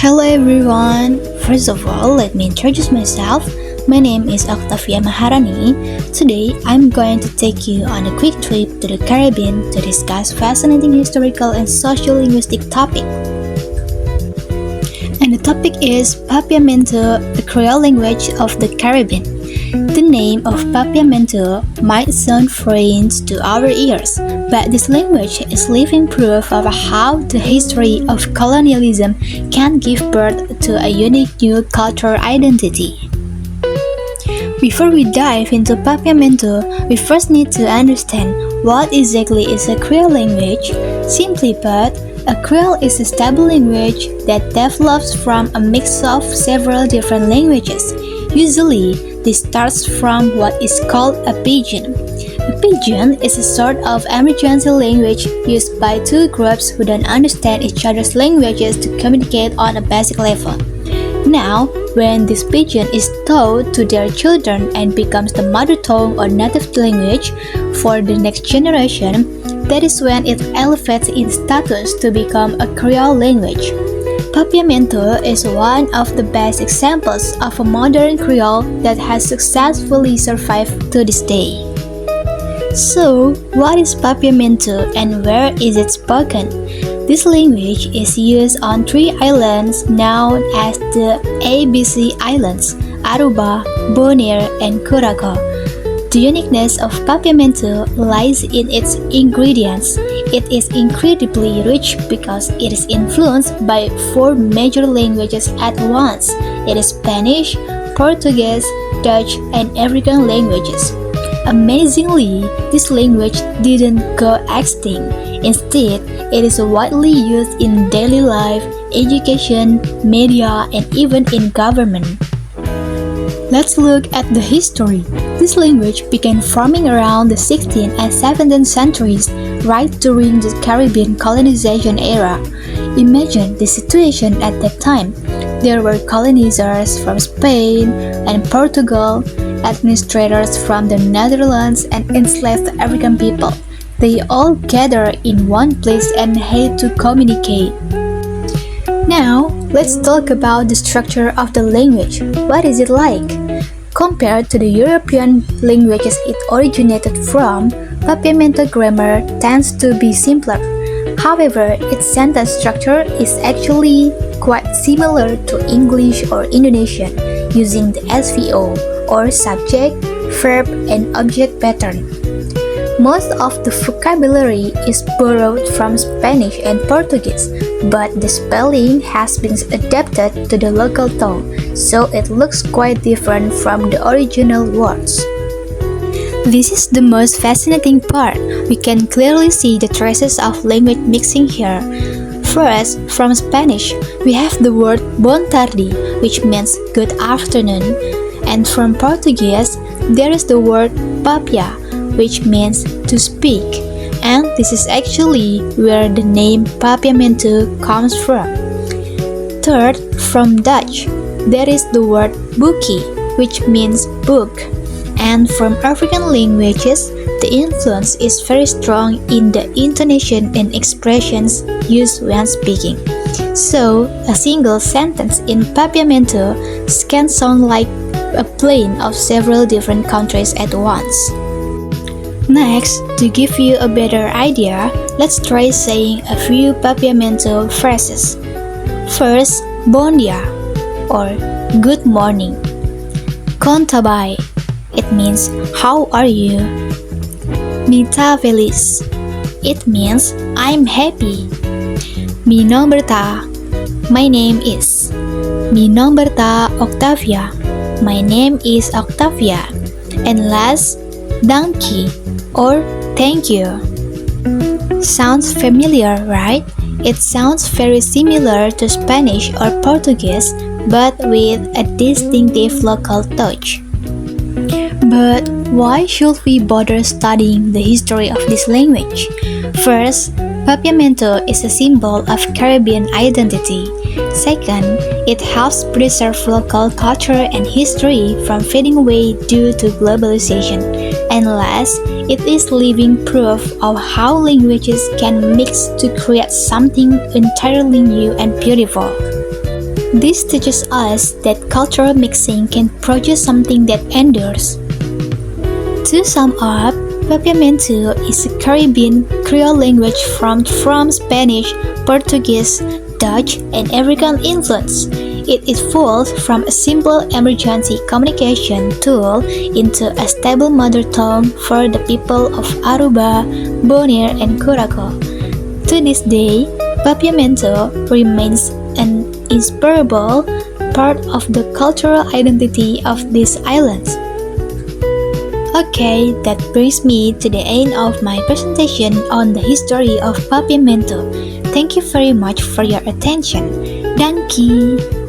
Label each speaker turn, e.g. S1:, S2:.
S1: Hello everyone! First of all, let me introduce myself. My name is Octavia Maharani. Today, I'm going to take you on a quick trip to the Caribbean to discuss fascinating historical and social-linguistic topic. And the topic is Papiamento, the Creole language of the Caribbean. The name of Papiamento might sound strange to our ears, but this language is living proof of how the history of colonialism can give birth to a unique new cultural identity. Before we dive into Papiamento, we first need to understand what exactly is a Creole language. Simply put, a Creole is a stable language that develops from a mix of several different languages. Usually, this starts from what is called a pidgin. A pidgin is a sort of emergency language used by two groups who don't understand each other's languages to communicate on a basic level. Now, when this pidgin is taught to their children and becomes the mother tongue or native language for the next generation, that is when it elevates in status to become a Creole language. Papiamento is one of the best examples of a modern Creole that has successfully survived to this day. So, what is Papiamento and where is it spoken? This language is used on three islands known as the ABC Islands, Aruba, Bonaire, and Curaçao. The uniqueness of Papiamento lies in its ingredients. It is incredibly rich because it is influenced by four major languages at once. It is Spanish, Portuguese, Dutch, and African languages. Amazingly, this language didn't go extinct. Instead, it is widely used in daily life, education, media, and even in government. Let's look at the history. This language began forming around the 16th and 17th centuries, right during the Caribbean colonization era. Imagine the situation at that time. There were colonizers from Spain and Portugal, administrators from the Netherlands, and enslaved African people. They all gathered in one place and had to communicate. Now, let's talk about the structure of the language. What is it like? Compared to the European languages it originated from, Papiamento grammar tends to be simpler. However, its sentence structure is actually quite similar to English or Indonesian, using the SVO or subject, verb, and object pattern. Most of the vocabulary is borrowed from Spanish and Portuguese, but the spelling has been adapted to the local tongue, so it looks quite different from the original words. This is the most fascinating part. We can clearly see the traces of language mixing here. First, from Spanish, we have the word bon tarde, which means good afternoon, and from Portuguese, there is the word papia, which means to speak, and this is actually where the name Papiamento comes from. Third, from Dutch, there is the word boekie, which means book, and from African languages, the influence is very strong in the intonation and expressions used when speaking. So, a single sentence in Papiamento can sound like a plane of several different countries at once. Next, to give you a better idea, let's try saying a few Papiamento phrases. First, bon dia, or good morning. Contabai, it means how are you? Mita feliz, it means I'm happy. Mi nombre ta, my name is. Mi nombre ta Octavia, my name is Octavia. And last, danke, or thank you. Sounds familiar, right? It sounds very similar to Spanish or Portuguese, but with a distinctive local touch. But why should we bother studying the history of this language? First, Papiamento is a symbol of Caribbean identity. Second, it helps preserve local culture and history from fading away due to globalization. And last, it is living proof of how languages can mix to create something entirely new and beautiful. This teaches us that cultural mixing can produce something that endures. To sum up, Papiamento is a Caribbean Creole language from Spanish, Portuguese, Dutch, and African influence. It evolved from a simple emergency communication tool into a stable mother tongue for the people of Aruba, Bonaire, and Curaçao. To this day, Papiamento remains an inseparable part of the cultural identity of these islands. Okay, that brings me to the end of my presentation on the history of Papiamento. Thank you very much for your attention. Danke!